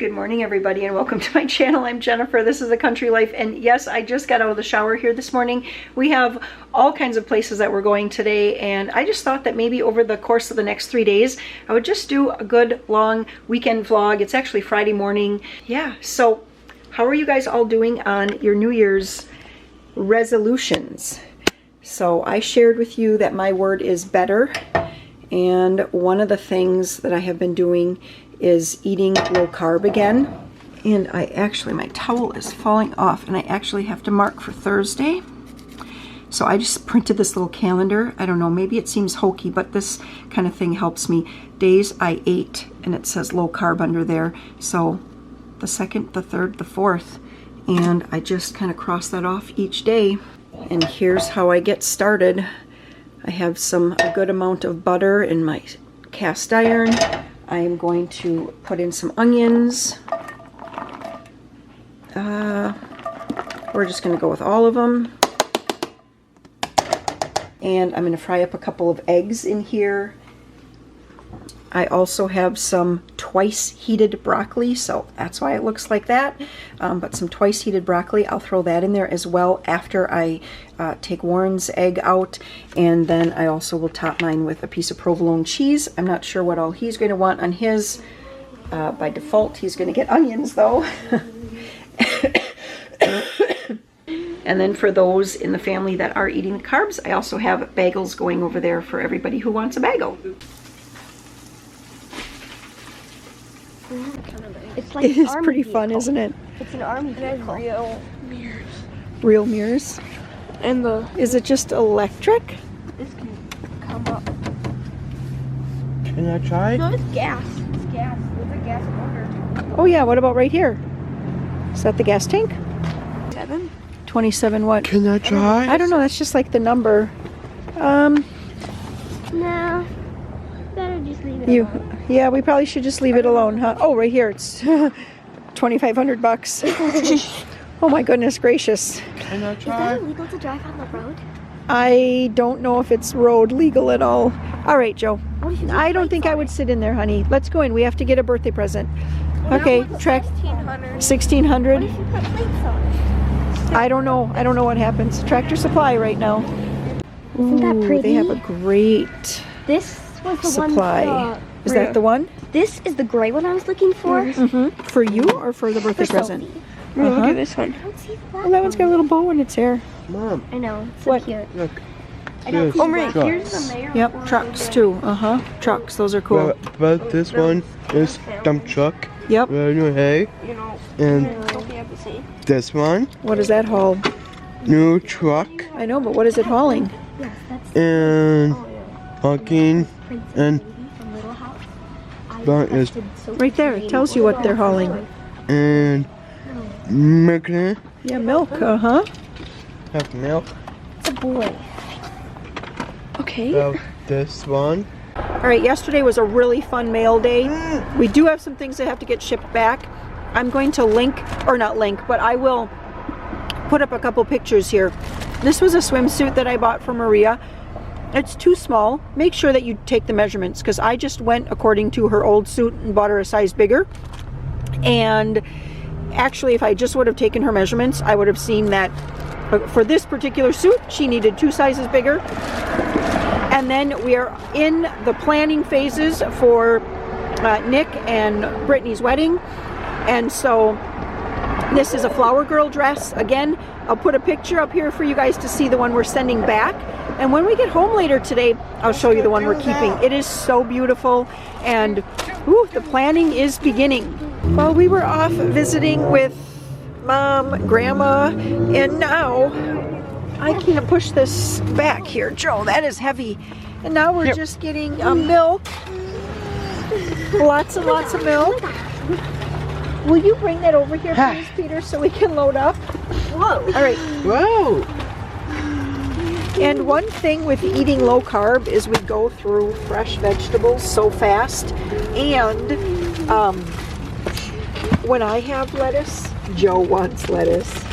Good morning, everybody, and welcome to my channel. I'm Jennifer. This is A Country Life, and yes, I just got out of the shower here this morning. We have all kinds of places that we're going today, and I just thought that maybe over the course of the next 3 days, I would just do a good long weekend vlog. It's actually Friday morning. Yeah, so how are you guys all doing on your New Year's resolutions? So I shared with you that my word is better, and one of the things that I have been doing is eating low carb again. And my towel is falling off, and I actually have to mark for Thursday. So I just printed this little calendar. I don't know, maybe it seems hokey, but this kind of thing helps me. Days I ate, and it says low carb under there. So the 2nd, the 3rd, the 4th, and I just kind of cross that off each day. And here's how I get started. I have a good amount of butter in my cast iron. I am going to put in some onions. We're just going to go with all of them. And I'm going to fry up a couple of eggs in here. I also have some twice heated broccoli, so that's why it looks like that. But some twice heated broccoli, I'll throw that in there as well after I take Warren's egg out. And then I also will top mine with a piece of provolone cheese. I'm not sure what all he's going to want on his. By default, he's going to get onions though. And then for those in the family that are eating the carbs, I also have bagels going over there for everybody who wants a bagel. It's like it is pretty fun, isn't it? It's an army vehicle. Real mirrors. Real mirrors? And Is it just electric? This can come up. Can I try? No, it's gas. It's gas. There's a gas motor. Oh yeah, what about right here? Is that the gas tank? 7. 27 what? Can I try? I don't know, that's just like the number. No. Better just leave it alone. Yeah, we probably should just leave it alone, huh? Oh, right here, it's $2,500. Oh my goodness gracious. Can I Is try? that illegal to drive on the road? I don't know if it's road legal at all. All right, Joe. I don't think I would sit in there, honey. Let's go in. We have to get a birthday present. Okay, track 1600. What if you put plates on it? I don't know. I don't know what happens. Tractor Supply right now. Isn't that pretty? They have a great This was the supply. one. Is that the one? This is the gray one I was looking for. Mm-hmm. For you or for the birthday present? Look at this one. Well, that one's got a little bow in its hair. Mom, I know. It's so What? cute. look. I don't This see truck. black. Here's the mayor. Yep, trucks too. Trucks. Those are cool. But this one is dump truck. Yep. Hay. You know, And don't be able to see. this one, What does that haul? new truck. I know, but what is it hauling? Yes, that's And pumpkin. Princess And Baby from Little House. I that is requested so Right there. It tells you what they're hauling. and milk. Yeah, milk. Have milk. It's a boy. Okay. So this one. All right, yesterday was a really fun mail day. We do have some things that have to get shipped back. I'm going to I will put up a couple pictures here. This was a swimsuit that I bought for Maria. It's too small. Make sure that you take the measurements, because I just went according to her old suit and bought her a size bigger. And actually, if I just would have taken her measurements, I would have seen that for this particular suit, she needed 2 sizes bigger. And then we are in the planning phases for Nick and Brittany's wedding. And so this is a flower girl dress. Again, I'll put a picture up here for you guys to see the one we're sending back. And when we get home later today, I'll show you the one we're keeping. It is so beautiful, and the planning is beginning. Well, we were off visiting with Mom, Grandma, and now I can't push this back here. Joe, that is heavy. And now we're just getting milk. Lots and lots of milk. Will you bring that over here, please, Peter, so we can load up? Whoa. All right. Whoa. And one thing with eating low carb is we go through fresh vegetables so fast. And when I have lettuce, Joe wants lettuce.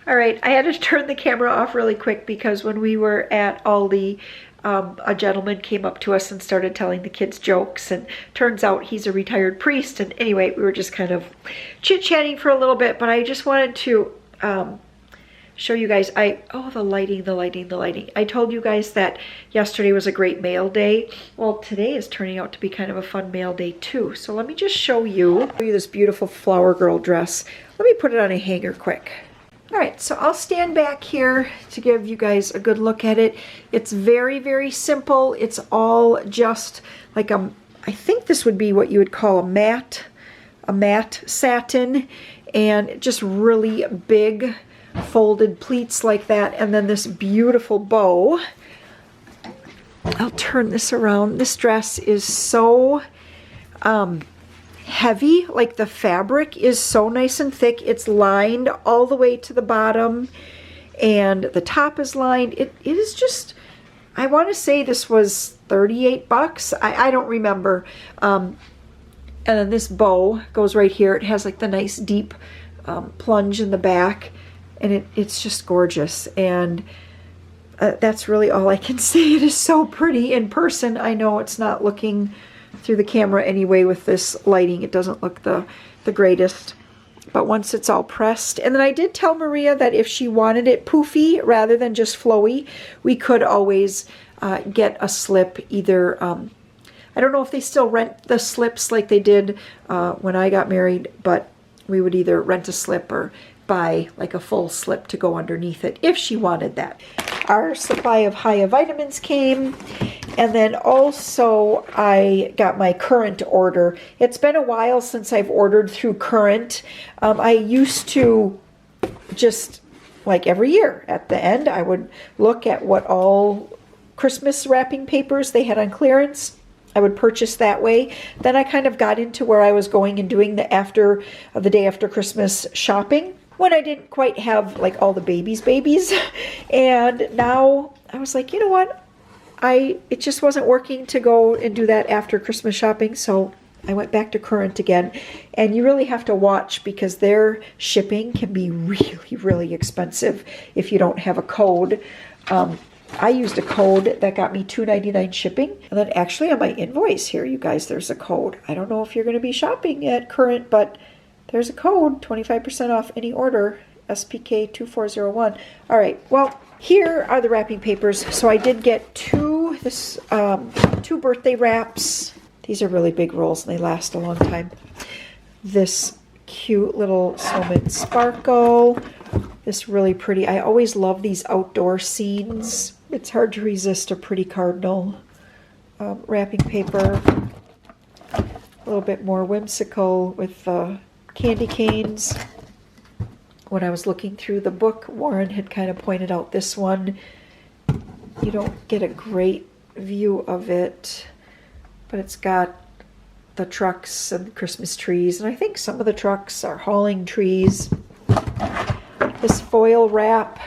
All right, I had to turn the camera off really quick because when we were at Aldi, a gentleman came up to us and started telling the kids jokes, and turns out he's a retired priest. And anyway, we were just kind of chit-chatting for a little bit, but I just wanted to show you guys. The lighting. I told you guys that yesterday was a great mail day. Well, today is turning out to be kind of a fun mail day too. So let me just show you this beautiful flower girl dress. Let me put it on a hanger quick. All right, so I'll stand back here to give you guys a good look at it. It's very, very simple. It's all just like I think this would be what you would call a matte satin, and just really big folded pleats like that, and then this beautiful bow. I'll turn this around. This dress is so heavy, like the fabric is so nice and thick. It's lined all the way to the bottom, and the top is lined. It is just, I want to say this was 38 bucks. I don't remember. And then this bow goes right here. It has like the nice deep plunge in the back, and it's just gorgeous. And that's really all I can say. It is so pretty in person. I know it's not looking through the camera anyway with this lighting. It doesn't look the greatest. But once it's all pressed, and then I did tell Maria that if she wanted it poofy rather than just flowy, we could always get a slip. Either I don't know if they still rent the slips like they did when I got married, but we would either rent a slip or buy like a full slip to go underneath it if she wanted that. Our supply of Haya vitamins came, and then also I got my Current order. It's been a while since I've ordered through Current. I used to just, like every year at the end, I would look at what all Christmas wrapping papers they had on clearance. I would purchase that way. Then I kind of got into where I was going and doing the day after Christmas shopping, when I didn't quite have like all the babies. And now I was like, you know what? It just wasn't working to go and do that after Christmas shopping. So I went back to Current again. And you really have to watch, because their shipping can be really, really expensive if you don't have a code. I used a code that got me $2.99 shipping. And then actually on my invoice here, you guys, there's a code. I don't know if you're going to be shopping at Current, but there's a code, 25% off any order, SPK2401. All right, well, here are the wrapping papers. So I did get two birthday wraps. These are really big rolls and they last a long time. This cute little snowman sparkle. This really pretty, I always love these outdoor scenes. It's hard to resist a pretty cardinal wrapping paper. A little bit more whimsical with candy canes. When I was looking through the book, Warren had kind of pointed out this one. You don't get a great view of it, but it's got the trucks and the Christmas trees, and I think some of the trucks are hauling trees. This foil wrap,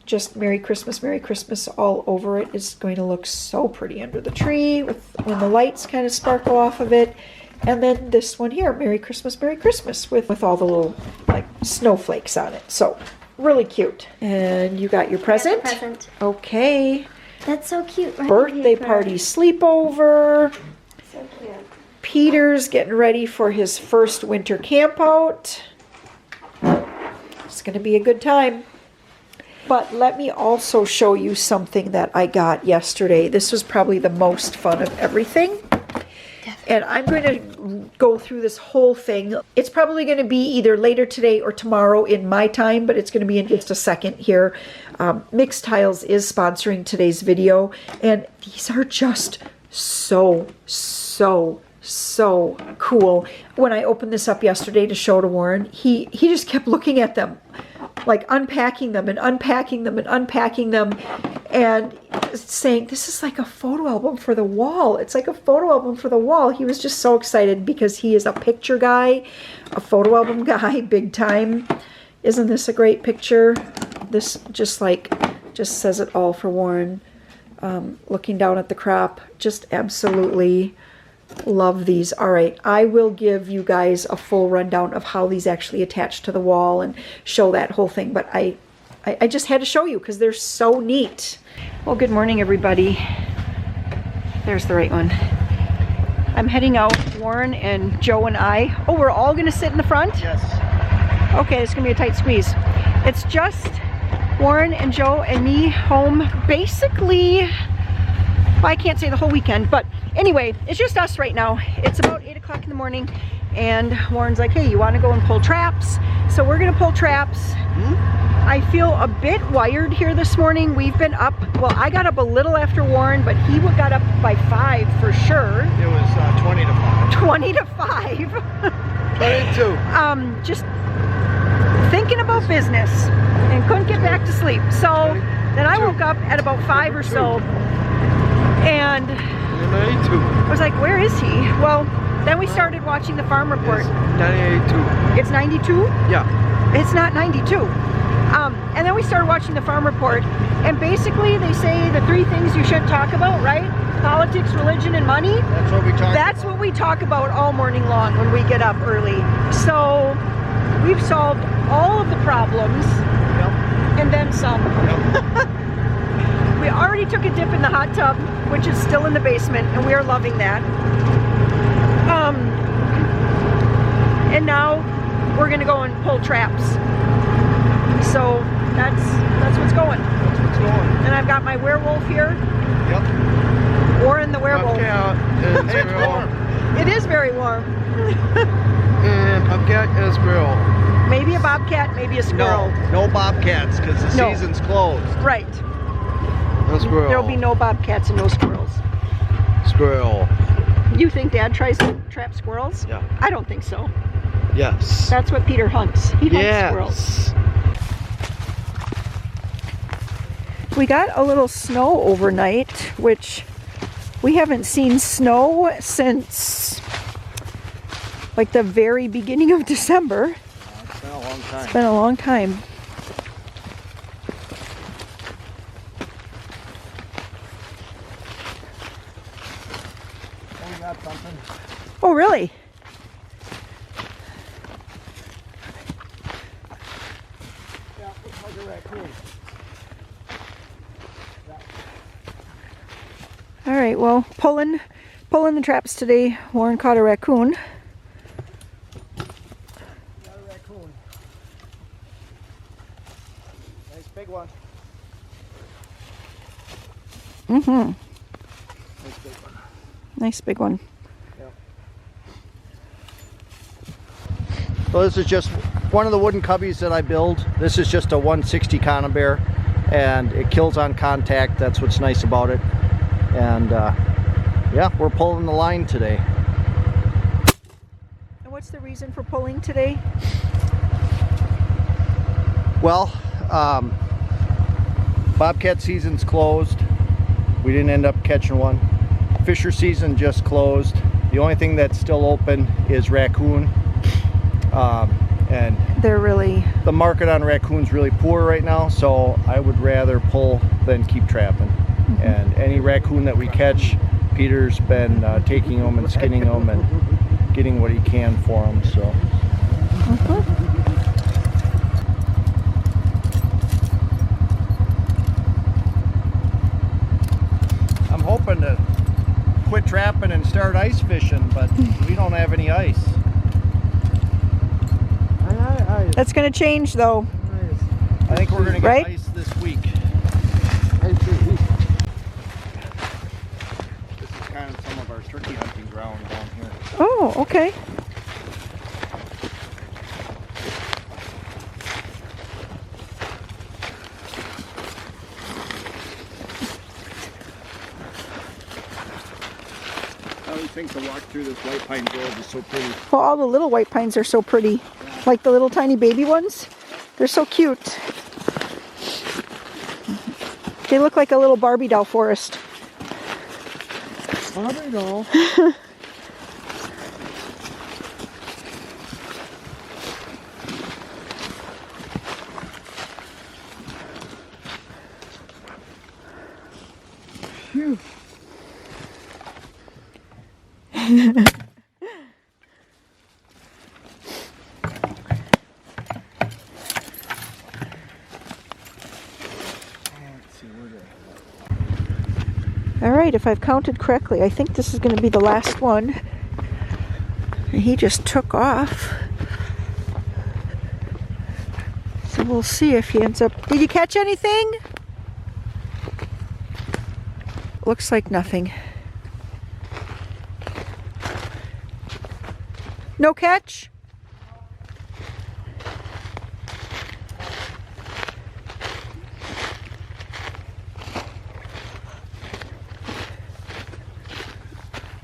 just Merry Christmas all over it, is going to look so pretty under the tree when the lights kind of sparkle off of it. And then this one here, Merry Christmas with all the little like snowflakes on it. So really cute. And you got your present? Got the present. Okay. That's so cute. Birthday party sleepover. So cute. Peter's getting ready for his first winter camp out. It's going to be a good time. But let me also show you something that I got yesterday. This was probably the most fun of everything. And I'm going to go through this whole thing. It's probably going to be either later today or tomorrow in my time, but it's going to be in just a second here. Mixed Tiles is sponsoring today's video, and these are just so cool. When I opened this up yesterday to show to Warren, he just kept looking at them, like unpacking them and unpacking them and unpacking them, and saying, this is like a photo album for the wall. It's like a photo album for the wall. He was just so excited because he is a picture guy, a photo album guy, big time. Isn't this a great picture? This just says it all for Warren. Looking down at the crop, just absolutely love these. All right, I will give you guys a full rundown of how these actually attach to the wall and show that whole thing, but I I just had to show you because they're so neat. Well, good morning, everybody. There's the right one. I'm heading out, Warren and Joe and I. Oh, we're all gonna sit in the front? Yes. Okay, it's gonna be a tight squeeze. It's just Warren and Joe and me home basically, well, I can't say the whole weekend, but anyway, it's just us right now. It's about 8 o'clock in the morning and Warren's like, hey, you wanna go and pull traps? So we're gonna pull traps. I feel a bit wired here this morning. We've been up, well, I got up a little after Warren, but he got up by 5 for sure. It was 20 to 5. 20 to 5. 22. Just thinking about business and couldn't get back to sleep. So then I woke up at about 5 or so and 92. I was like, where is he? Well, then we started watching the farm report. It's 92. It's 92? Yeah. It's not 92. And then we started watching the farm report, and basically they say the 3 things you should talk about, right? Politics, religion, and money. That's what we talked That's what we talk about all morning long when we get up early. So we've solved all of the problems, and then some. We already took a dip in the hot tub, which is still in the basement, and we are loving that. And now we're gonna go and pull traps. So that's what's going. That's what's going. And I've got my werewolf here. Yep. Warren the werewolf. It's warm. It is very warm. And Bobcat and a squirrel. Maybe a bobcat, maybe a squirrel. No bobcats because the No. season's closed. Right. No squirrel. There'll be no bobcats and no squirrels. Squirrel. You think Dad tries to trap squirrels? Yeah. I don't think so. Yes. That's what Peter hunts. He hunts squirrels. We got a little snow overnight, which we haven't seen snow since like the very beginning of December. It's been a long time. It's been a long time. Oh, we got something. Oh, really? Yeah, looks like a raccoon. All right, well, pulling the traps today. Warren caught a raccoon. Got a raccoon. Nice big one. Mm-hmm. Nice big one. Nice big one. So this is just one of the wooden cubbies that I build. This is just a 160 conibear, and it kills on contact. That's what's nice about it. And yeah, we're pulling the line today. And what's the reason for pulling today? Well, bobcat season's closed. We didn't end up catching one. Fisher season just closed. The only thing that's still open is raccoon. And They're really... the market on raccoon's really poor right now, so I would rather pull than keep trapping. And any raccoon that we catch, Peter's been taking them and skinning them and getting what he can for them. So. I'm hoping to quit trapping and start ice fishing, but we don't have any ice. That's going to change, though. I think we're going to get Right? ice this week. This is kind of some of our turkey hunting ground down here. Oh, okay. I always think to walk through this white pine grove is so pretty. Well, all the little white pines are so pretty. Like the little tiny baby ones. They're so cute. They look like a little Barbie doll forest. Barbie doll. Phew. if I've counted correctly. I think this is going to be the last one. And he just took off. So we'll see if he ends up... Did you catch anything? Looks like nothing. No catch?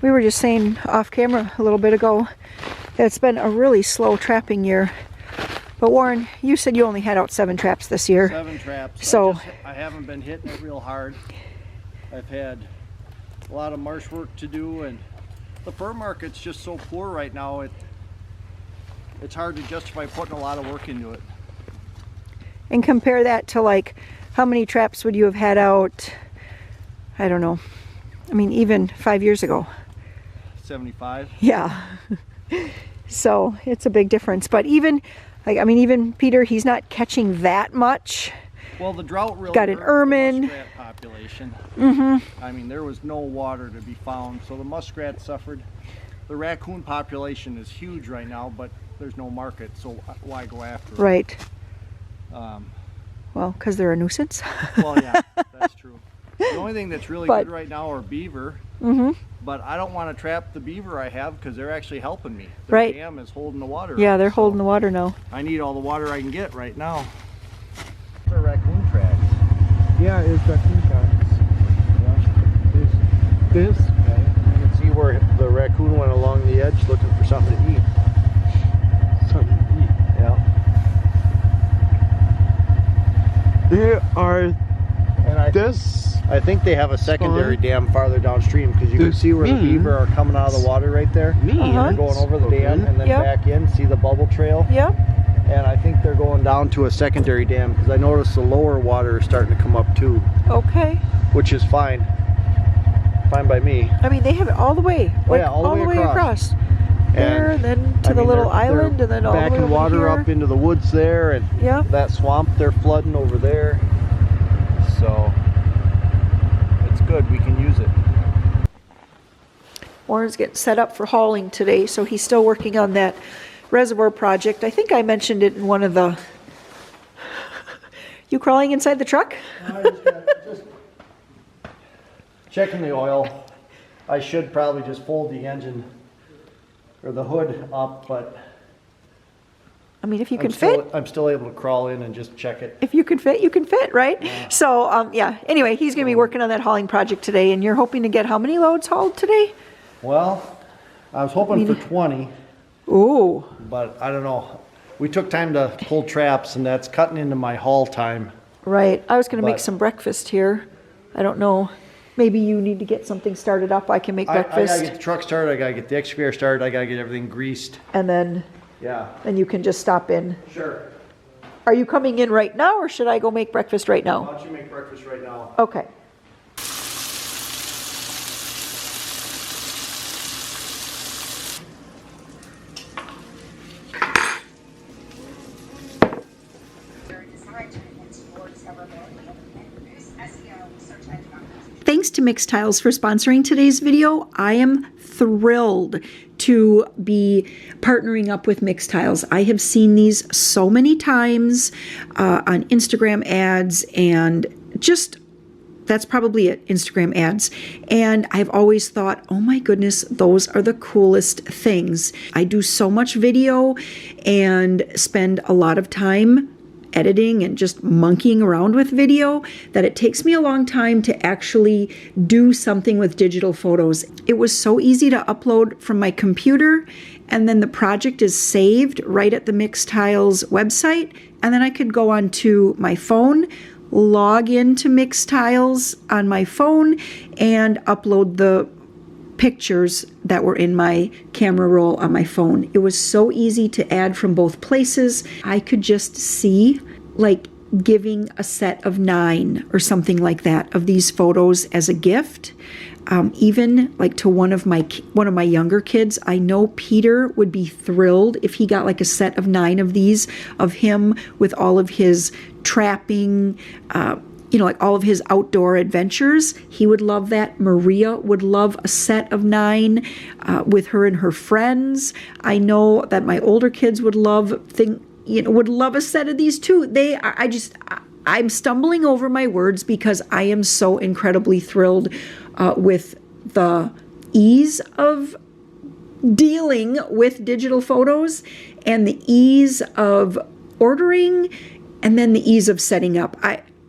We were just saying off camera a little bit ago that it's been a really slow trapping year. But Warren, you said you only had out 7 traps this year. 7 traps. So I haven't been hitting it real hard. I've had a lot of marsh work to do, and the fur market's just so poor right now. It's hard to justify putting a lot of work into it. And compare that to, like, how many traps would you have had out, I don't know, I mean, even 5 years ago? 75. Yeah. So it's a big difference. But even, like, I mean, even Peter, he's not catching that much. Well, the drought really got an hurt ermine. the muskrat population. I mean, there was no water to be found, so the muskrat suffered. The raccoon population is huge right now, but there's no market, so why go after it? Right. Well, because they're a nuisance. Well, yeah, that's true. The only thing that's really good right now are beaver. But I don't want to trap the beaver I have because they're actually helping me. The dam is holding the water. Yeah, they're holding the water now. I need all the water I can get right now. They're raccoon tracks. Yeah, it's raccoon tracks. Yeah. This. Okay. You can see where the raccoon went along the edge looking for something to eat. Something to eat. Yeah. There are. And I think they have a secondary dam farther downstream because you can see where the beaver are coming out of the water right there. They're going over the dam and then back in. See the bubble trail? Yep. And I think they're going down to a secondary dam because I noticed the lower water is starting to come up too. Okay. Which is fine. Fine by me. I mean, they have it all the way. Like, yeah, all the way across. There, and then to the little island, and then all the way over backing water here. up into the woods there, and that swamp they're flooding over there. So it's good, we can use it. Warren's getting set up for hauling today, so he's still working on that reservoir project. I think I mentioned it in one of the... You crawling inside the truck? Just checking the oil. I should probably just fold the engine or the hood up, but I mean, if you can fit. I'm still able to crawl in and just check it. If you can fit, you can fit, right? Yeah. So, yeah, anyway, he's going to be working on that hauling project today, and you're hoping to get how many loads hauled today? Well, I was hoping for 20. Ooh. But I don't know. We took time to pull traps, and that's cutting into my haul time. Right. I was going to make some breakfast here. I don't know. Maybe you need to get something started up. I can make breakfast. I got to get the truck started. I got to get the excavator started. I got to get everything greased. And then... Yeah. Then you can just stop in. Sure. Are you coming in right now, or should I go make breakfast right now? Why don't you make breakfast right now? Okay. Thanks to Mixed Tiles for sponsoring today's video. I am thrilled to be partnering up with Mixed Tiles. I have seen these so many times on Instagram ads, and just that's probably it, Instagram ads. And I've always thought, oh my goodness, those are the coolest things. I do so much video and spend a lot of time editing and just monkeying around with video that it takes me a long time to actually do something with digital photos. It was so easy to upload from my computer, and then the project is saved right at the Mixed Tiles website, and then I could go onto my phone, log into Mixed Tiles on my phone, and upload the pictures that were in my camera roll on my phone. It was so easy to add from both places. I could just see, like, giving a set of 9 or something like that of these photos as a gift. Even like to one of my younger kids. I know Peter would be thrilled if he got like a set of 9 of these of him with all of his trapping you know, like all of his outdoor adventures. He would love that. Maria would love a set of 9 with her and her friends. I know that my older kids would love a set of these too. I'm stumbling over my words because I am so incredibly thrilled with the ease of dealing with digital photos and the ease of ordering and then the ease of setting up.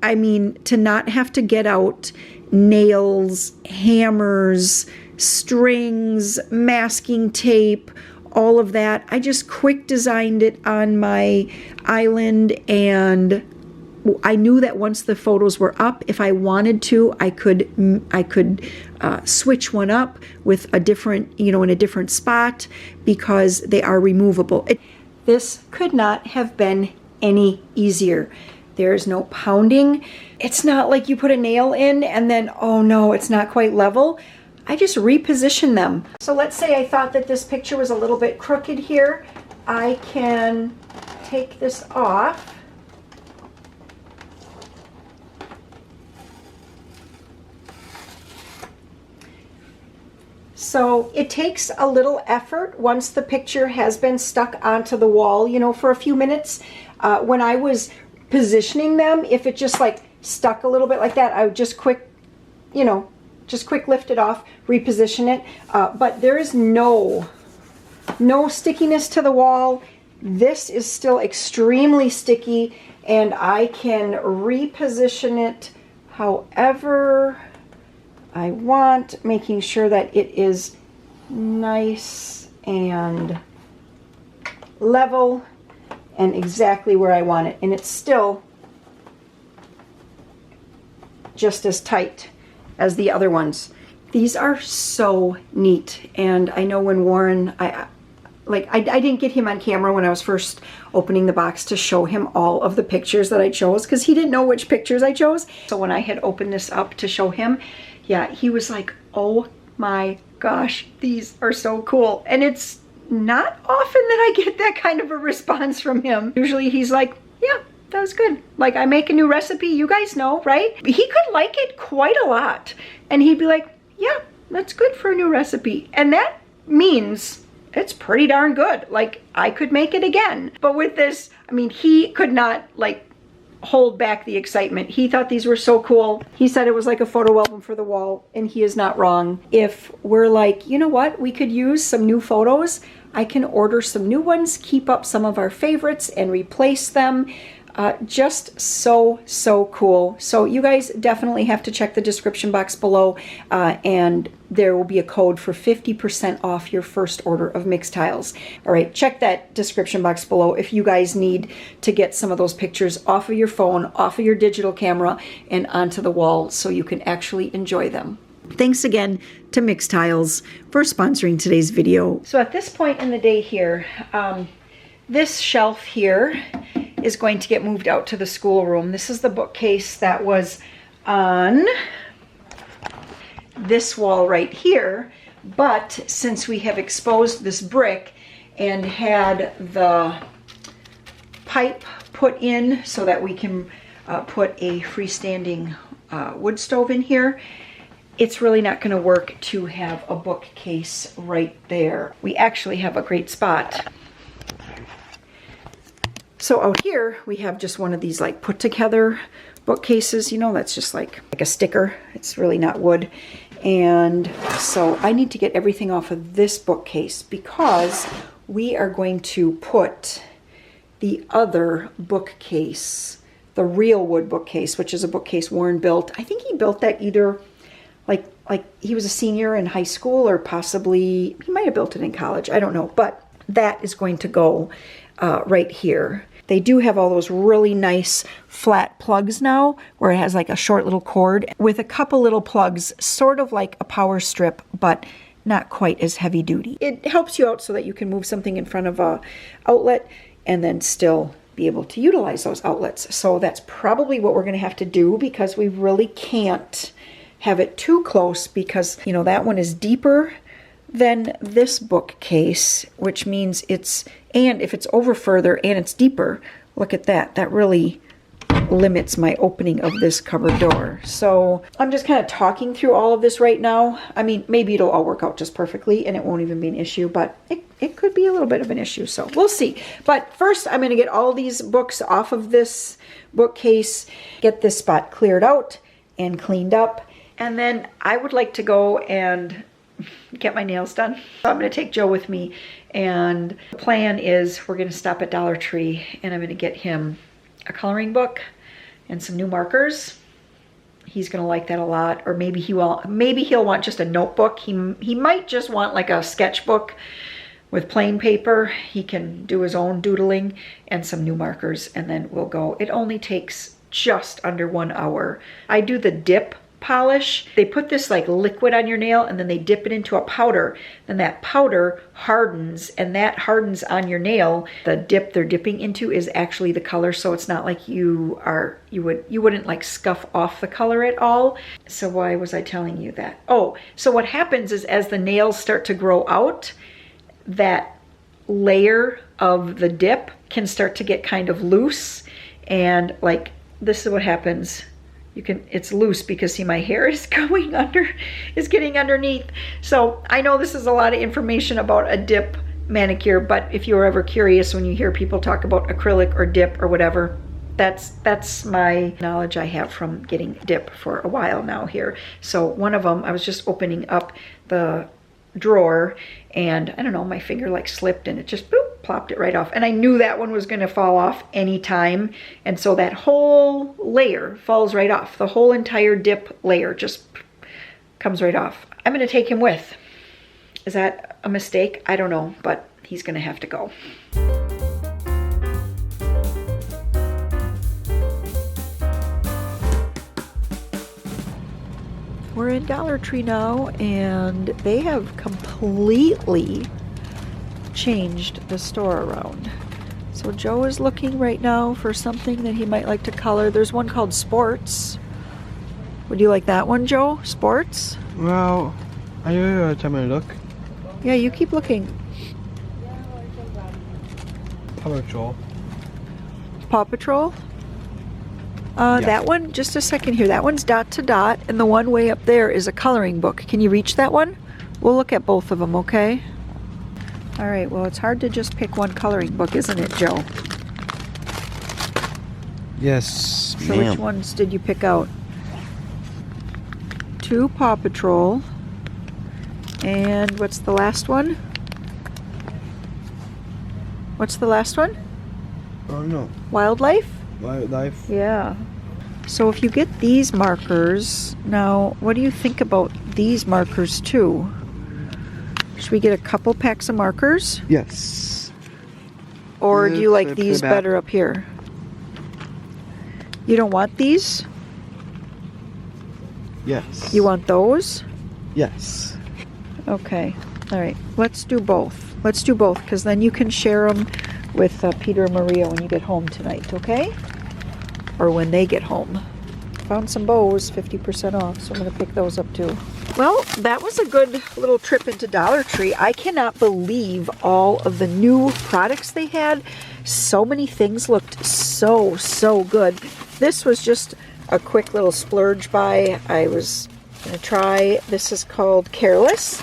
I mean, to not have to get out nails, hammers, strings, masking tape, all of that. I just quick designed it on my island, and I knew that once the photos were up, if I wanted to, I could switch one up with a different, in a different spot, because they are removable. This could not have been any easier. There's no pounding. It's not like you put a nail in and then, oh no, it's not quite level. I just reposition them. So let's say I thought that this picture was a little bit crooked here. I can take this off. So it takes a little effort once the picture has been stuck onto the wall, for a few minutes. When I was positioning them, if it just like stuck a little bit like that, I would just quick lift it off, reposition it. But there is no stickiness to the wall. This is still extremely sticky, and I can reposition it however I want, making sure that it is nice and level and exactly where I want it. And it's still just as tight as the other ones. These are so neat. And I know when Warren, I didn't get him on camera when I was first opening the box to show him all of the pictures that I chose, because he didn't know which pictures I chose. So when I had opened this up to show him, yeah, he was like, oh my gosh, these are so cool. And it's not often that I get that kind of a response from him. Usually he's like, yeah, that was good. Like, I make a new recipe, you guys know, right? He could like it quite a lot. And he'd be like, yeah, that's good for a new recipe. And that means it's pretty darn good. Like, I could make it again. But with this, I mean, he could not like hold back the excitement. He thought these were so cool. He said it was like a photo album for the wall, and he is not wrong. If we're like, you know what, we could use some new photos, I can order some new ones, keep up some of our favorites and replace them. Just so cool. So you guys definitely have to check the description box below, and there will be a code for 50% off your first order of mixed tiles. All right, check that description box below if you guys need to get some of those pictures off of your phone, off of your digital camera, and onto the wall so you can actually enjoy them. Thanks again to Mixed Tiles for sponsoring today's video. So at this point in the day here, this shelf here is going to get moved out to the schoolroom. This is the bookcase that was on this wall right here, but since we have exposed this brick and had the pipe put in so that we can put a freestanding wood stove in here, it's really not going to work to have a bookcase right there. We actually have a great spot. So out here, we have just one of these like put together bookcases, that's just like a sticker. It's really not wood. And so I need to get everything off of this bookcase because we are going to put the other bookcase, the real wood bookcase, which is a bookcase Warren built. I think he built that either like he was a senior in high school, or possibly he might have built it in college. I don't know, but that is going to go right here. They do have all those really nice flat plugs now where it has like a short little cord with a couple little plugs, sort of like a power strip, but not quite as heavy duty. It helps you out so that you can move something in front of a outlet and then still be able to utilize those outlets. So that's probably what we're going to have to do, because we really can't have it too close, because that one is deeper than this bookcase, which means and if it's over further and it's deeper, look at that. That really limits my opening of this cupboard door. So I'm just kind of talking through all of this right now. I mean, maybe it'll all work out just perfectly and it won't even be an issue, but it could be a little bit of an issue, so we'll see. But first, I'm going to get all these books off of this bookcase, get this spot cleared out and cleaned up, and then I would like to go and get my nails done. So I'm going to take Joe with me, and the plan is we're going to stop at Dollar Tree and I'm going to get him a coloring book and some new markers. He's gonna like that a lot. Or maybe he'll want just a notebook. He might just want like a sketchbook with plain paper. He can do his own doodling and some new markers, and then we'll go. It only takes just under 1 hour. I do the dip polish. They put this like liquid on your nail and then they dip it into a powder. Then that powder hardens, and that hardens on your nail. The dip they're dipping into is actually the color, so it's not like you wouldn't like scuff off the color at all. So why was I telling you that? Oh, so what happens is as the nails start to grow out, that layer of the dip can start to get kind of loose, and like this is what happens. It's loose because see, my hair is getting underneath. So I know this is a lot of information about a dip manicure, but if you're ever curious when you hear people talk about acrylic or dip or whatever, that's my knowledge I have from getting dip for a while now here. So one of them, I was just opening up the drawer and I don't know, my finger like slipped and it just boop, plopped it right off. And I knew that one was going to fall off anytime. And so that whole layer falls right off. The whole entire dip layer just comes right off. I'm going to take him with. Is that a mistake? I don't know, but he's going to have to go. We're in Dollar Tree now, and they have completely changed the store around. So Joe is looking right now for something that he might like to color. There's one called Sports. Would you like that one, Joe? Sports? Well, are you time to look? Yeah, you keep looking. How about Joel? Paw Patrol? Yeah. That one, just a second here. That one's dot to dot, and the one way up there is a coloring book. Can you reach that one? We'll look at both of them, okay? All right, well, it's hard to just pick one coloring book, isn't it, Joe? Yes, So which ones did you pick out? 2 Paw Patrol. And what's the last one? What's the last one? Oh no. Wildlife? Wildlife. Yeah. So if you get these markers, now what do you think about these markers too? Should we get a couple packs of markers? Yes. Or do you like Flip these them out. better up here? You don't want these? Yes. You want those? Yes. Okay. All right. Let's do both. Let's do both, because then you can share them with Peter and Maria when you get home tonight, okay? Or when they get home. Found some bows, 50% off, so I'm going to pick those up too. Well, that was a good little trip into Dollar Tree. I cannot believe all of the new products they had. So many things looked so good. This was just a quick little splurge buy. I was going to try. This is called Careless.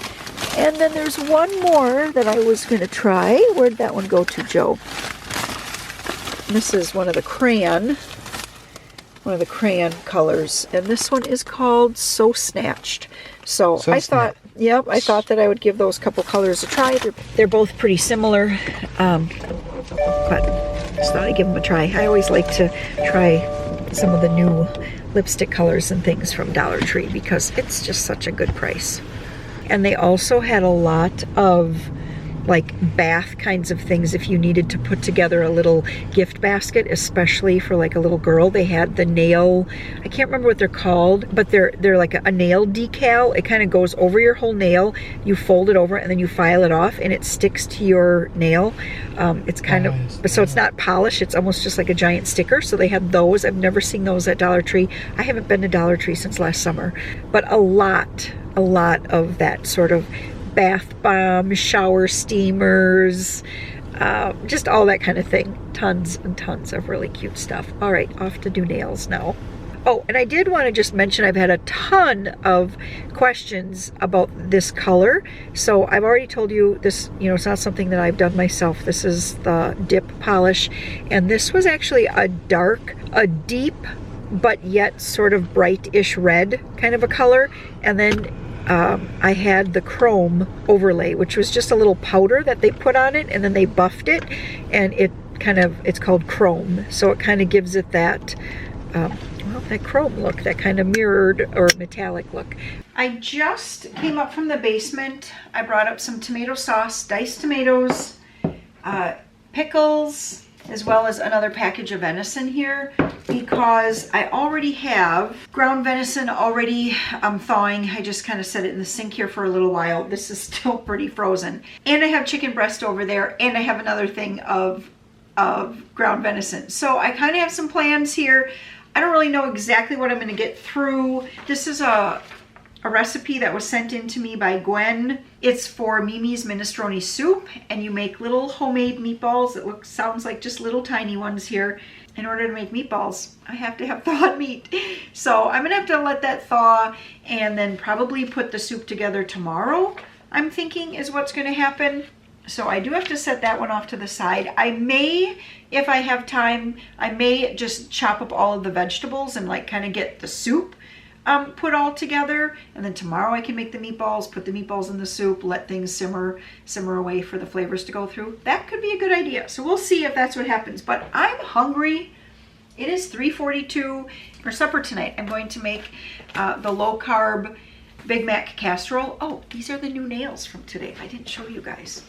And then there's one more that I was going to try. Where'd that one go to, Joe? This is one of the crayon colors. And this one is called So Snatched. So I thought that I would give those couple colors a try. They're both pretty similar, but just thought I'd give them a try. I always like to try some of the new lipstick colors and things from Dollar Tree because it's just such a good price. And they also had a lot of like bath kinds of things if you needed to put together a little gift basket, especially for like a little girl. They had the nail, I can't remember what they're called, but they're like a nail decal. It kind of goes over your whole nail. You fold it over and then you file it off and it sticks to your nail. It's kind of, so it's not polish, it's almost just like a giant sticker. So they had those. I've never seen those at Dollar Tree. I haven't been to Dollar Tree since last summer, but a lot of that sort of bath bomb, shower steamers, just all that kind of thing. Tons and tons of really cute stuff. All right, off to do nails now. Oh, and I did want to just mention I've had a ton of questions about this color. So I've already told you this, it's not something that I've done myself. This is the dip polish. And this was actually a deep, but yet sort of bright-ish red kind of a color. And then I had the chrome overlay, which was just a little powder that they put on it, and then they buffed it, and it's called chrome. So it kind of gives it that, that chrome look, that kind of mirrored or metallic look. I just came up from the basement. I brought up some tomato sauce, diced tomatoes, pickles, as well as another package of venison here, because I already have ground venison already thawing. I just kind of set it in the sink here for a little while. This is still pretty frozen. And I have chicken breast over there, and I have another thing of ground venison. So I kind of have some plans here. I don't really know exactly what I'm going to get through. This is a recipe that was sent in to me by Gwen. It's for Mimi's minestrone soup, and you make little homemade meatballs that sounds like just little tiny ones here. In order to make meatballs, I have to have thawed meat. So I'm gonna have to let that thaw and then probably put the soup together tomorrow, I'm thinking is what's gonna happen. So I do have to set that one off to the side. I may, if I have time, I may just chop up all of the vegetables and like kind of get the soup put all together, and then tomorrow I can make the meatballs, put the meatballs in the soup, let things simmer away for the flavors to go through. That could be a good idea. So we'll see if that's what happens. But I'm hungry. It is 3:42 for supper tonight. I'm going to make the low carb Big Mac casserole. Oh, these are the new nails from today. I didn't show you guys.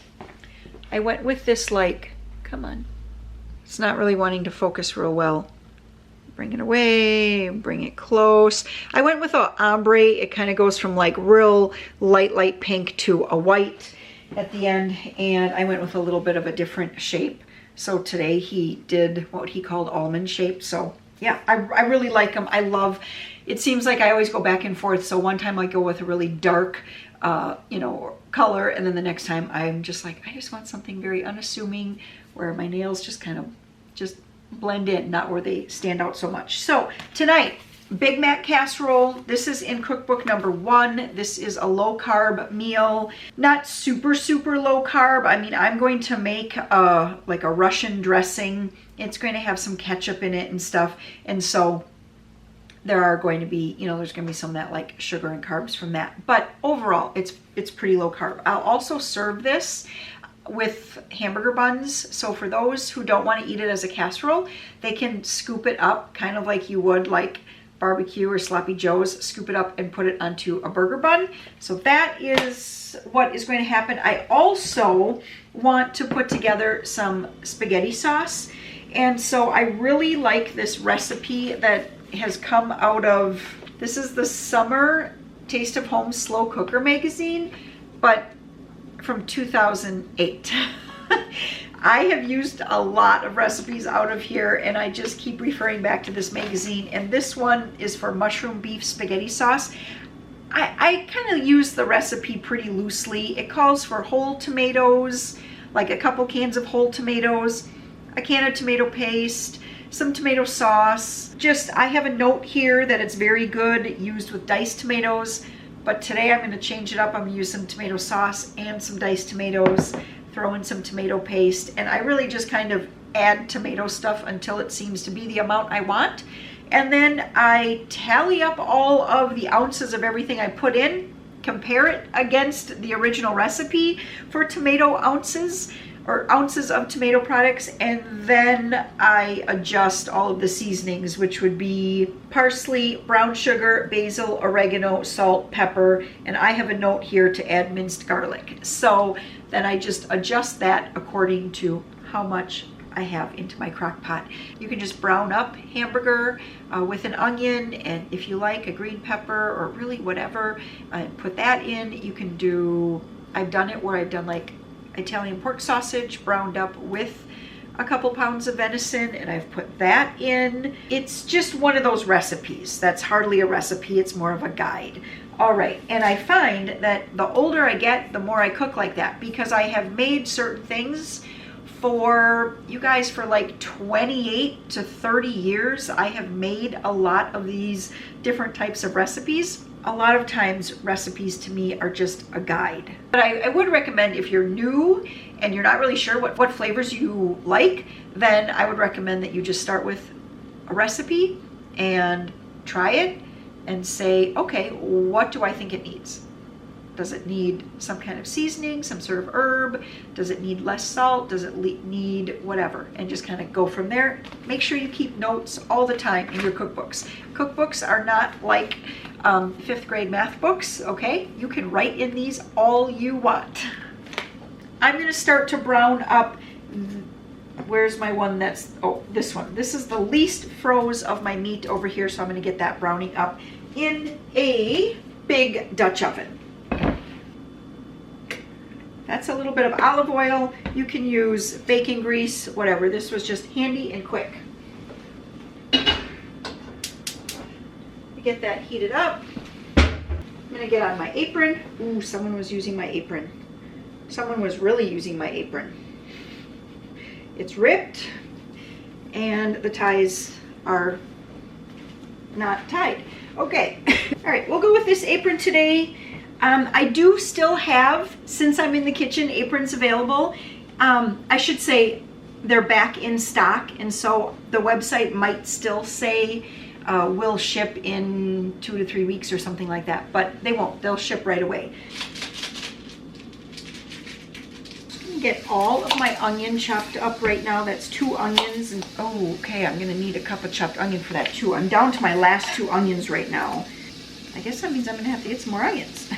I went with this come on. It's not really wanting to focus real well. Bring it away, bring it close. I went with a ombre. It kind of goes from like real light pink to a white at the end. And I went with a little bit of a different shape. So today he did what he called almond shape. So yeah, I really like them. It seems like I always go back and forth. So one time I go with a really dark, color. And then the next time I'm just like, I just want something very unassuming where my nails just kind of blend in, not where they stand out so much. So tonight, Big Mac casserole. This is in cookbook number 1. This is a low carb meal, not super low carb. I mean, I'm going to make like a Russian dressing. It's going to have some ketchup in it and stuff. And so there are going to be, there's going to be some of that like sugar and carbs from that. But overall, it's pretty low carb. I'll also serve this with hamburger buns. So for those who don't want to eat it as a casserole, they can scoop it up kind of like you would like barbecue or sloppy joes, scoop it up and put it onto a burger bun. So that is what is going to happen. I also want to put together some spaghetti sauce. And so I really like this recipe that has come out of, this is the Summer Taste of Home Slow Cooker magazine, but from 2008. I have used a lot of recipes out of here, and I just keep referring back to this magazine. And this one is for mushroom beef spaghetti sauce. I kind of use the recipe pretty loosely. It calls for whole tomatoes, like a couple cans of whole tomatoes, a can of tomato paste, some tomato sauce. I have a note here that it's very good used with diced tomatoes. But today I'm going to change it up. I'm going to use some tomato sauce and some diced tomatoes, throw in some tomato paste, and I really just kind of add tomato stuff until it seems to be the amount I want. And then I tally up all of the ounces of everything I put in, compare it against the original recipe for tomato ounces, or ounces of tomato products, and then I adjust all of the seasonings, which would be parsley, brown sugar, basil, oregano, salt, pepper, and I have a note here to add minced garlic. So then I just adjust that according to how much I have into my crock pot. You can just brown up hamburger with an onion, and if you like a green pepper or really whatever, put that in. You can do, I've done it where I've done like Italian pork sausage browned up with a couple pounds of venison, and I've put that in. It's just one of those recipes. That's hardly a recipe, it's more of a guide. All right, and I find that the older I get, the more I cook like that, because I have made certain things For you guys, for like 28 to 30 years, I have made a lot of these different types of recipes. A lot of times recipes to me are just a guide. But I would recommend, if you're new and you're not really sure what flavors you like, then I would recommend that you just start with a recipe and try it and say, okay, what do I think it needs? Does it need some kind of seasoning, some sort of herb? Does it need less salt? Does it need whatever? And just kind of go from there. Make sure you keep notes all the time in your cookbooks. Cookbooks are not like 5th grade math books, okay? You can write in these all you want. I'm gonna start to brown up. Where's my one that's, oh, this one. This is the least froze of my meat over here, so I'm gonna get that browning up in a big Dutch oven. That's a little bit of olive oil. You can use bacon grease, whatever. This was just handy and quick. Get that heated up. I'm gonna get on my apron. Ooh, someone was using my apron. Someone was really using my apron. It's ripped and the ties are not tied. Okay, all right, we'll go with this apron today. I do still have, since I'm in the kitchen, aprons available. I should say they're back in stock, and so the website might still say will ship in 2 to 3 weeks or something like that, but they won't. They'll ship right away. Get all of my onion chopped up right now. That's 2 onions, and oh, okay, I'm gonna need a cup of chopped onion for that too. I'm down to my last 2 onions right now. I guess that means I'm gonna have to get some more onions.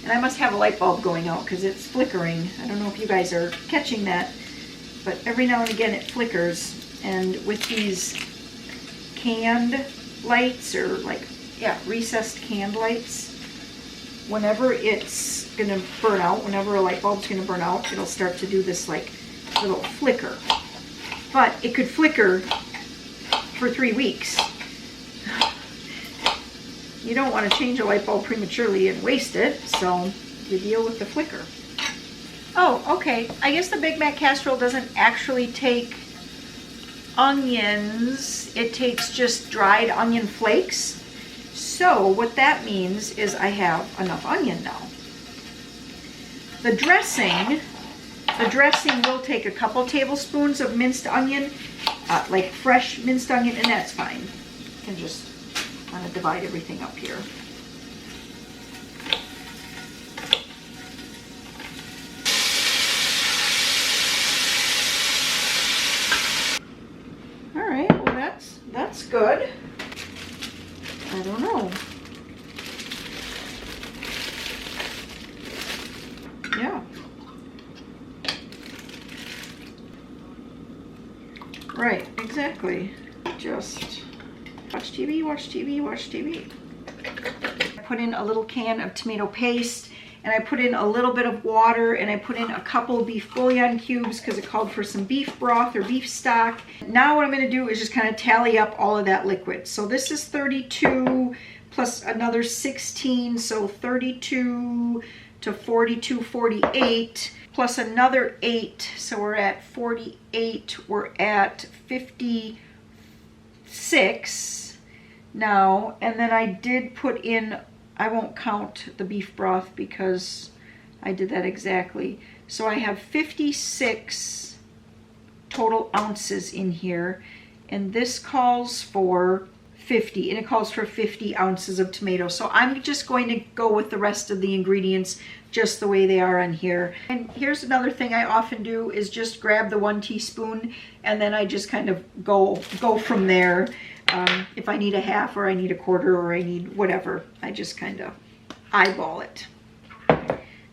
And I must have a light bulb going out because it's flickering. I don't know if you guys are catching that, but every now and again it flickers. And with these canned lights, or like, yeah, recessed canned lights, whenever it's gonna burn out, whenever a light bulb's gonna burn out, it'll start to do this like little flicker. But it could flicker for 3 weeks. You don't want to change a light bulb prematurely and waste it, so you deal with the flicker. Oh, okay. I guess the Big Mac casserole doesn't actually take onions. It takes just dried onion flakes. So what that means is I have enough onion now. The dressing will take a couple tablespoons of minced onion, like fresh minced onion, and that's fine. You can just kind of divide everything up here. All right, well that's good. I don't know. Yeah. Right, exactly. Just watch TV, watch TV, watch TV. I put in a little can of tomato paste, and I put in a little bit of water, and I put in a couple beef bouillon cubes because it called for some beef broth or beef stock. Now what I'm going to do is just kind of tally up all of that liquid. So this is 32 plus another 16, so 32 to 42, 48, plus another 8, so we're at 48, we're at 56 now. And then I did put in, I won't count the beef broth because I did that exactly. So I have 56 total ounces in here, and this calls for 50, and it calls for 50 ounces of tomato. So I'm just going to go with the rest of the ingredients just the way they are on here. And here's another thing I often do is just grab the 1 teaspoon, and then I just kind of go from there. If I need a half, or I need a quarter, or I need whatever, I just kind of eyeball it.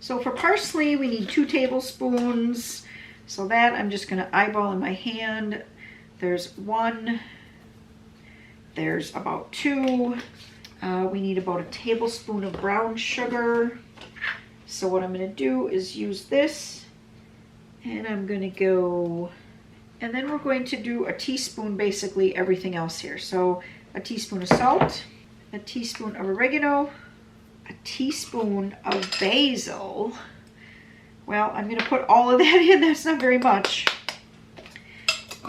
So for parsley, we need 2 tablespoons. So that I'm just gonna eyeball in my hand. There's 1, there's about 2. We need about a tablespoon of brown sugar. So what I'm gonna do is use this, and I'm gonna go, and then we're going to do a teaspoon, basically everything else here. So a teaspoon of salt, a teaspoon of oregano, a teaspoon of basil, Well, I'm going to put all of that in. That's not very much.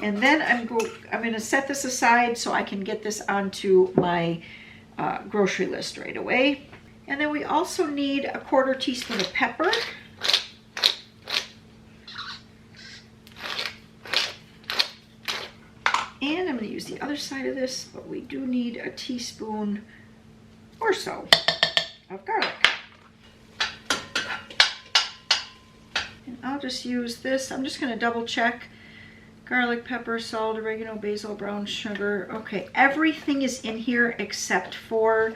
And then I'm going to set this aside so I can get this onto my grocery list right away. And then we also need a 1/4 teaspoon of pepper. And I'm going to use the other side of this, but we do need a teaspoon or so of garlic. And I'll just use this. I'm just going to double check. Garlic, pepper, salt, oregano, basil, brown sugar. Okay, everything is in here except for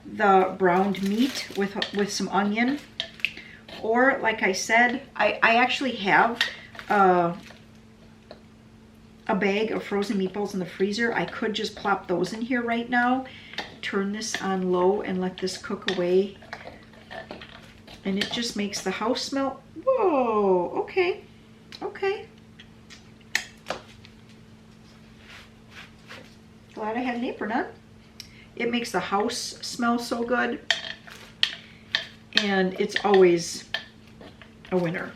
the browned meat with some onion. Or, like I said, I actually have a bag of frozen meatballs in the freezer. I could just plop those in here right now, turn this on low and let this cook away. And it just makes the house smell. Whoa, okay, okay. Glad I had an apron on. It makes the house smell so good. And it's always a winner.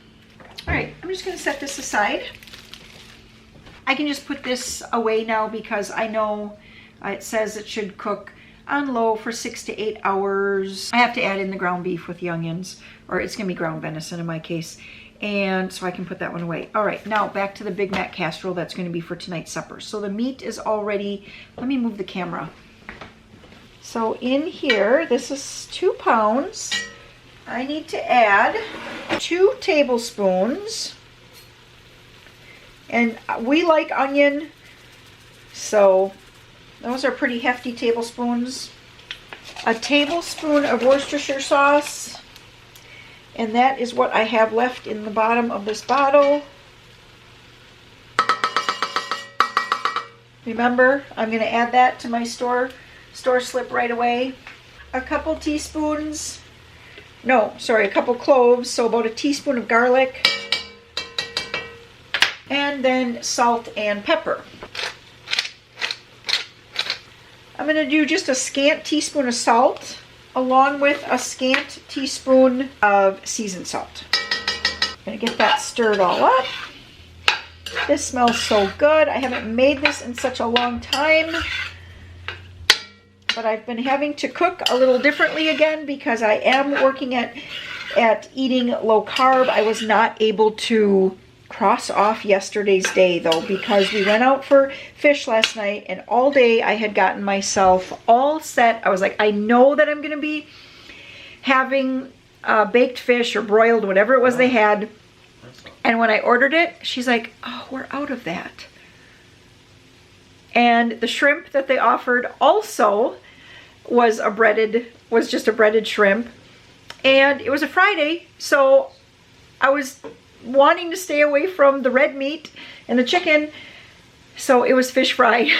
All right, I'm just gonna set this aside. I can just put this away now because I know it says it should cook on low for 6 to 8 hours. I have to add in the ground beef with the onions, or it's gonna be ground venison in my case. And so I can put that one away. All right, now back to the Big Mac casserole that's gonna be for tonight's supper. So the meat is already, let me move the camera. So in here, this is 2 pounds. I need to add 2 tablespoons. And we like onion, so those are pretty hefty tablespoons. A tablespoon of Worcestershire sauce. And that is what I have left in the bottom of this bottle. Remember, I'm going to add that to my store slip right away. A couple teaspoons, no, sorry, a couple cloves, so about a teaspoon of garlic. And then salt and pepper. I'm going to do just a scant teaspoon of salt, along with a scant teaspoon of seasoned salt. I'm going to get that stirred all up. This smells so good. I haven't made this in such a long time, but I've been having to cook a little differently again because I am working at eating low carb. I was not able to cross off yesterday's day though, because we went out for fish last night and all day I had gotten myself all set. I was like, I know that I'm going to be having baked fish or broiled, whatever it was they had. And when I ordered it, she's like, oh, we're out of that. And the shrimp that they offered also was just a breaded shrimp. And it was a Friday, so I was wanting to stay away from the red meat and the chicken, so it was fish fry.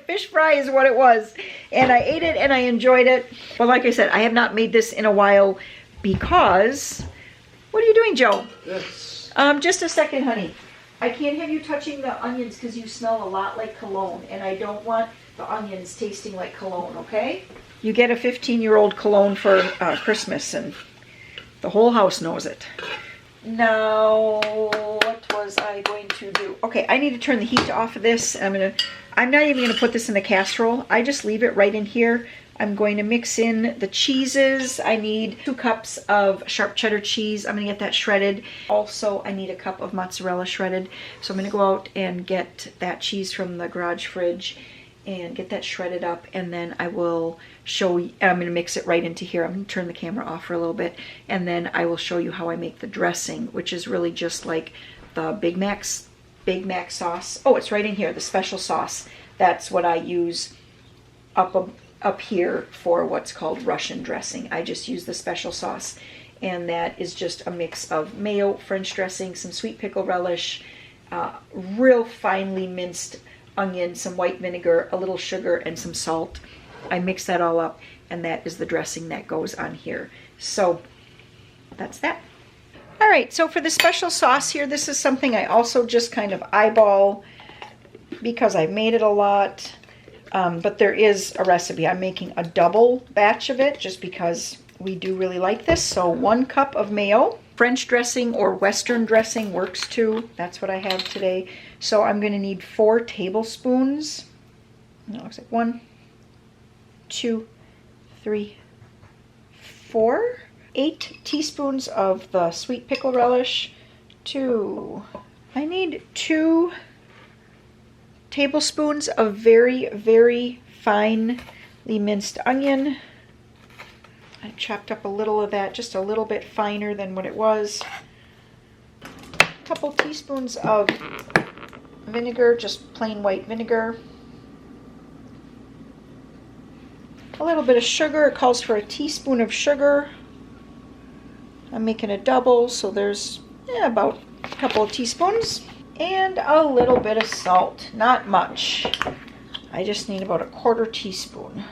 Fish fry is what it was, and I ate it and I enjoyed it. Well, like I said, I have not made this in a while because, what are you doing, Joe? Yes. Just a second, honey. I can't have you touching the onions because you smell a lot like cologne, and I don't want the onions tasting like cologne, okay? You get a 15-year-old cologne for Christmas, and the whole house knows it. Now, what was I going to do? Okay, I need to turn the heat off of this. I'm not even gonna put this in the casserole. I just leave it right in here. I'm going to mix in the cheeses. I need 2 cups of sharp cheddar cheese. I'm gonna get that shredded. Also, I need a cup of mozzarella shredded. So I'm gonna go out and get that cheese from the garage fridge and get that shredded up, and then I will show you, I'm going to mix it right into here. I'm going to turn the camera off for a little bit, and then I will show you how I make the dressing, which is really just like the Big Mac sauce. Oh, it's right in here, the special sauce. That's what I use up here for what's called Russian dressing. I just use the special sauce, and that is just a mix of mayo, French dressing, some sweet pickle relish, real finely minced onion, some white vinegar, a little sugar, and some salt. I mix that all up, and that is the dressing that goes on here. So that's that. All right, so for the special sauce here, this is something I also just kind of eyeball because I've made it a lot, but there is a recipe. I'm making a double batch of it just because we do really like this. So 1 cup of mayo. French dressing or Western dressing works too. That's what I have today. So I'm going to need 4 tablespoons. It looks like 1, 2, 3, 4. 8 teaspoons of the sweet pickle relish. 2. I need 2 tablespoons of very, very finely minced onion. I chopped up a little of that, just a little bit finer than what it was. A couple teaspoons of vinegar, just plain white vinegar. A little bit of sugar. It calls for a teaspoon of sugar. I'm making a double, so there's about a couple of teaspoons. And a little bit of salt. Not much. I just need about a 1/4 teaspoon.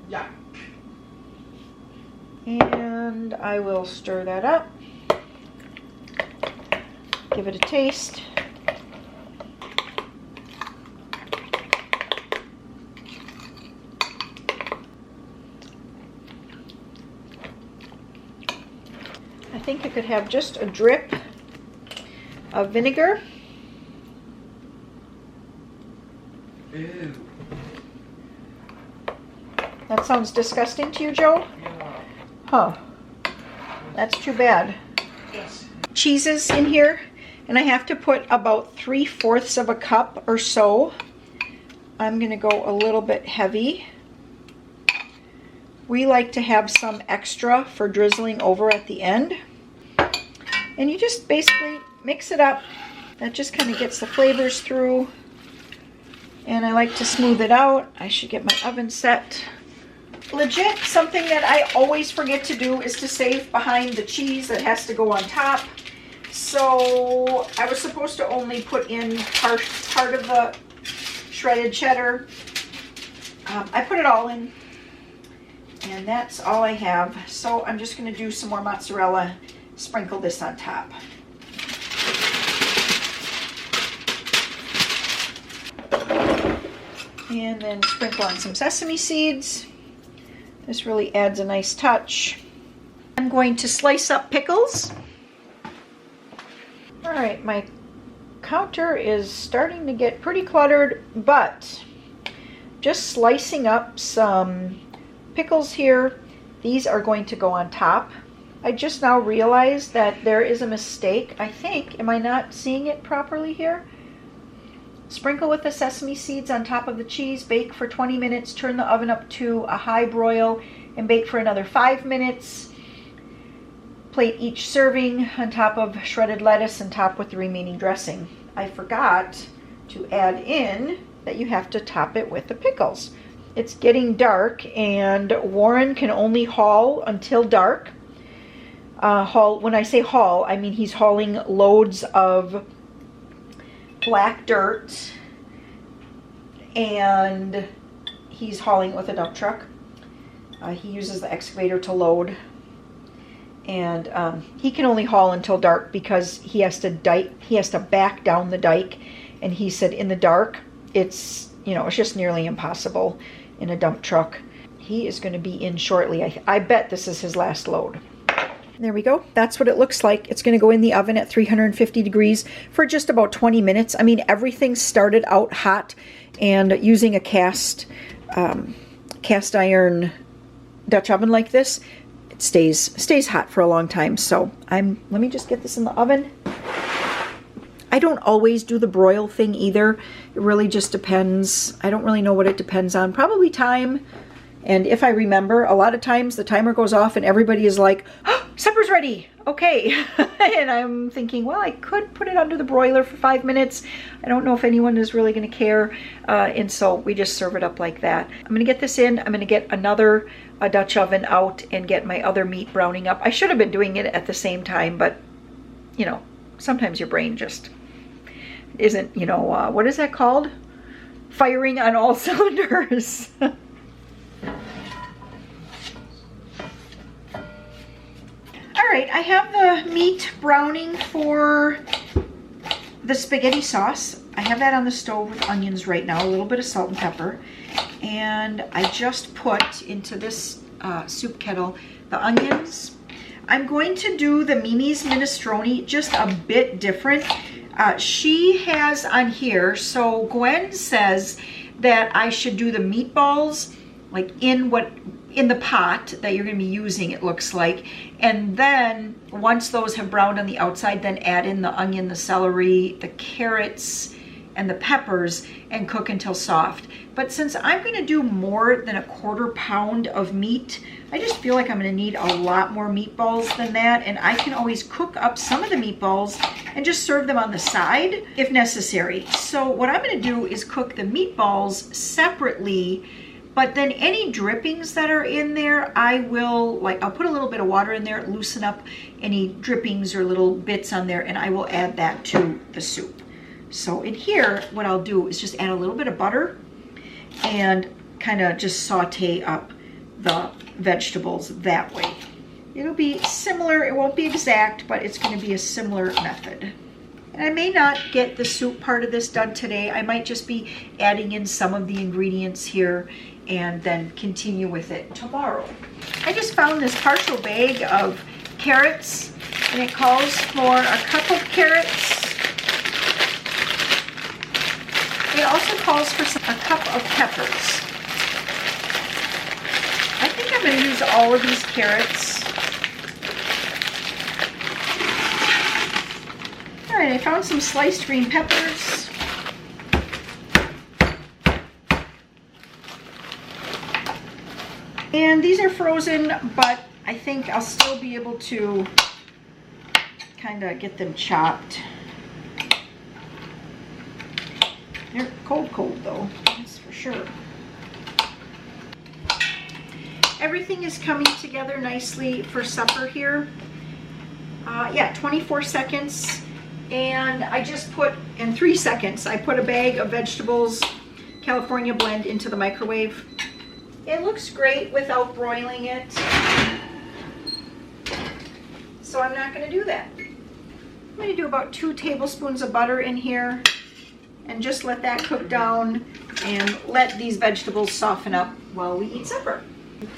Yeah. And I will stir that up. Give it a taste. I think I could have just a drip of vinegar. Ew. That sounds disgusting to you, Joe? Huh. That's too bad. Cheeses in here, and I have to put about 3/4 of a cup or so. I'm gonna go a little bit heavy. We like to have some extra for drizzling over at the end. And you just basically mix it up. That just kind of gets the flavors through. And I like to smooth it out. I should get my oven set. Legit, something that I always forget to do is to save behind the cheese that has to go on top. So I was supposed to only put in part of the shredded cheddar. I put it all in, and that's all I have. So I'm just going to do some more mozzarella, sprinkle this on top. And then sprinkle on some sesame seeds. This really adds a nice touch. I'm going to slice up pickles. All right, my counter is starting to get pretty cluttered, but just slicing up some pickles here. These are going to go on top. I just now realized that there is a mistake. I think, am I not seeing it properly here? Sprinkle with the sesame seeds on top of the cheese, bake for 20 minutes, turn the oven up to a high broil, and bake for another 5 minutes. Plate each serving on top of shredded lettuce and top with the remaining dressing. I forgot to add in that you have to top it with the pickles. It's getting dark, and Warren can only haul until dark. When I say haul, I mean he's hauling loads of black dirt, and he's hauling it with a dump truck. He uses the excavator to load, and he can only haul until dark because he has to back down the dike, and he said in the dark it's just nearly impossible in a dump truck. He is going to be in shortly. I bet this is his last load. There we go. That's what it looks like. It's going to go in the oven at 350 degrees for just about 20 minutes. I mean, everything started out hot, and using a cast iron Dutch oven like this, it stays hot for a long time. So let me just get this in the oven. I don't always do the broil thing either. It really just depends. I don't really know what it depends on. Probably time. And if I remember, a lot of times the timer goes off and everybody is like, oh, supper's ready. Okay. And I'm thinking, well, I could put it under the broiler for 5 minutes. I don't know if anyone is really going to care. And so we just serve it up like that. I'm going to get this in. I'm going to get another Dutch oven out and get my other meat browning up. I should have been doing it at the same time, but sometimes your brain just isn't, what is that called? Firing on all cylinders. Alright, I have the meat browning for the spaghetti sauce. I have that on the stove with onions right now, a little bit of salt and pepper. And I just put into this soup kettle the onions. I'm going to do the Mimi's minestrone just a bit different. She has on here, so Gwen says that I should do the meatballs like in the pot that you're going to be using, it looks like, and then once those have browned on the outside, then add in the onion, the celery, the carrots, and the peppers, and cook until soft. But since I'm going to do more than a 1/4 pound of meat, I just feel like I'm going to need a lot more meatballs than that, and I can always cook up some of the meatballs and just serve them on the side if necessary. So what I'm going to do is cook the meatballs separately, but then any drippings that are in there, I'll put a little bit of water in there, loosen up any drippings or little bits on there, and I will add that to the soup. So in here, what I'll do is just add a little bit of butter and kind of just saute up the vegetables that way. It'll be similar, it won't be exact, but it's going to be a similar method. And I may not get the soup part of this done today. I might just be adding in some of the ingredients here and then continue with it tomorrow. I just found this partial bag of carrots, and it calls for a cup of carrots. It also calls for a cup of peppers. I think I'm going to use all of these carrots. All right, I found some sliced green peppers. And these are frozen, but I think I'll still be able to kind of get them chopped. They're cold though, that's for sure. Everything is coming together nicely for supper here. Yeah, 24 seconds. And I just put, in 3 seconds, I put a bag of vegetables, California blend, into the microwave. It looks great without broiling it. So I'm not going to do that. I'm going to do about 2 tablespoons of butter in here and just let that cook down and let these vegetables soften up while we eat supper.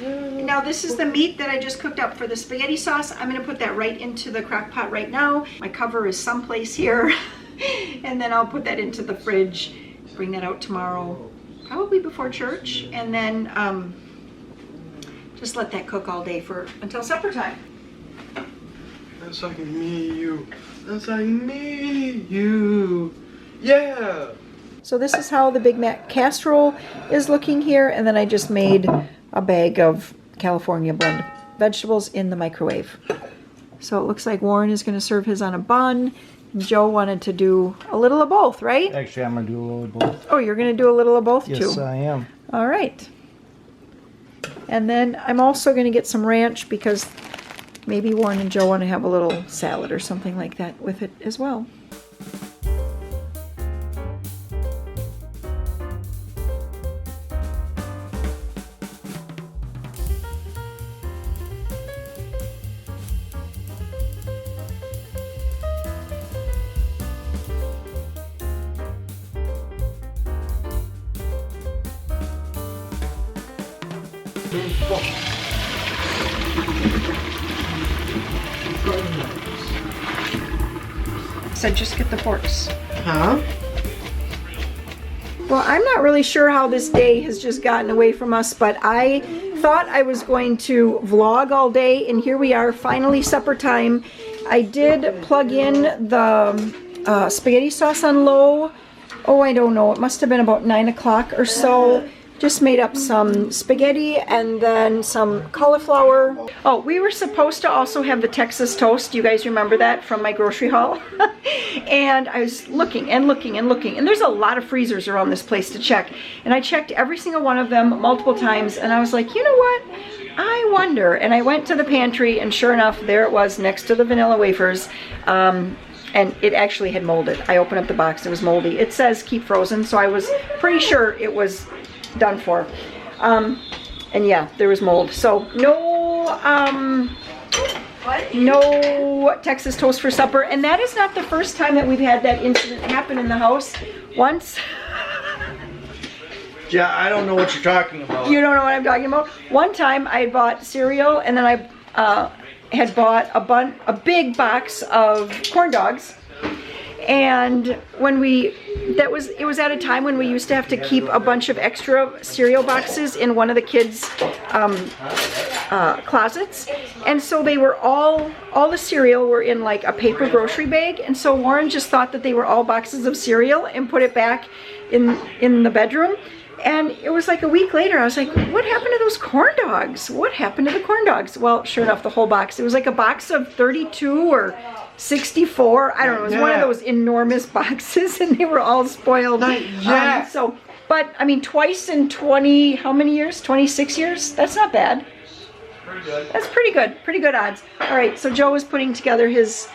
Now this is the meat that I just cooked up for the spaghetti sauce. I'm going to put that right into the crock pot right now. My cover is someplace here. And then I'll put that into the fridge, bring that out tomorrow, probably before church, and then just let that cook all day until supper time. That's like me, you. That's like me, you. Yeah. So this is how the Big Mac casserole is looking here, and then I just made a bag of California blend vegetables in the microwave. So it looks like Warren is going to serve his on a bun. Joe wanted to do a little of both, right? Actually, I'm going to do a little of both. Oh, you're going to do a little of both too? Yes, I am. All right. And then I'm also going to get some ranch because maybe Warren and Joe want to have a little salad or something like that with it as well. So just get the forks. Huh? Well, I'm not really sure how this day has just gotten away from us, but I thought I was going to vlog all day, and here we are, finally supper time. I did plug in the spaghetti sauce on low. Oh, I don't know, it must have been about 9 o'clock or so. Just made up some spaghetti and then some cauliflower. Oh, we were supposed to also have the Texas toast. You guys remember that from my grocery haul? And I was looking and looking and looking. And there's a lot of freezers around this place to check. And I checked every single one of them multiple times. And I was like, you know what? I wonder. And I went to the pantry, and sure enough, there it was next to the vanilla wafers. And it actually had molded. I opened up the box, it was moldy. It says keep frozen, so I was pretty sure it was done for. And yeah, there was mold. So no Texas toast for supper. And that is not the first time that we've had that incident happen in the house. Once. Yeah, I don't know what you're talking about. You don't know what I'm talking about? One time I bought cereal, and then I had bought a big box of corn dogs. And when it was at a time when we used to have to keep a bunch of extra cereal boxes in one of the kids' closets. And so they were all the cereal were in like a paper grocery bag. And so Warren just thought that they were all boxes of cereal and put it back in the bedroom. And it was like a week later, I was like, what happened to those corn dogs? What happened to the corn dogs? Well, sure enough, the whole box. It was like a box of 32 or 64. I don't know. It was one of those enormous boxes, and they were all spoiled. But I mean, twice in 20, how many years? 26 years? That's not bad. Pretty good. That's pretty good. Pretty good odds. All right, so Joe is putting together his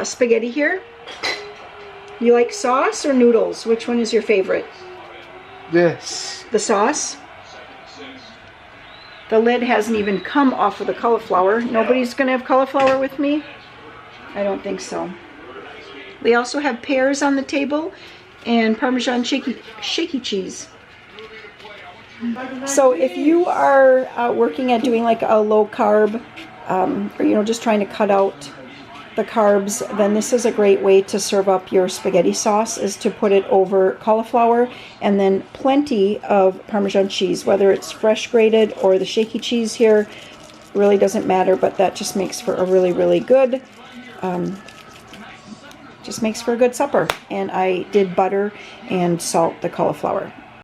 spaghetti here. You like sauce or noodles? Which one is your favorite? This. The sauce. The lid hasn't even come off of the cauliflower. Nobody's gonna have cauliflower with me? I don't think so. We also have pears on the table and Parmesan shaky cheese. So if you are working at doing like a low carb, or just trying to cut out the carbs, then this is a great way to serve up your spaghetti sauce, is to put it over cauliflower and then plenty of Parmesan cheese, whether it's fresh grated or the shaky cheese here, really doesn't matter, but that just makes for a really, really good, just makes for a good supper. And I did butter and salt the cauliflower.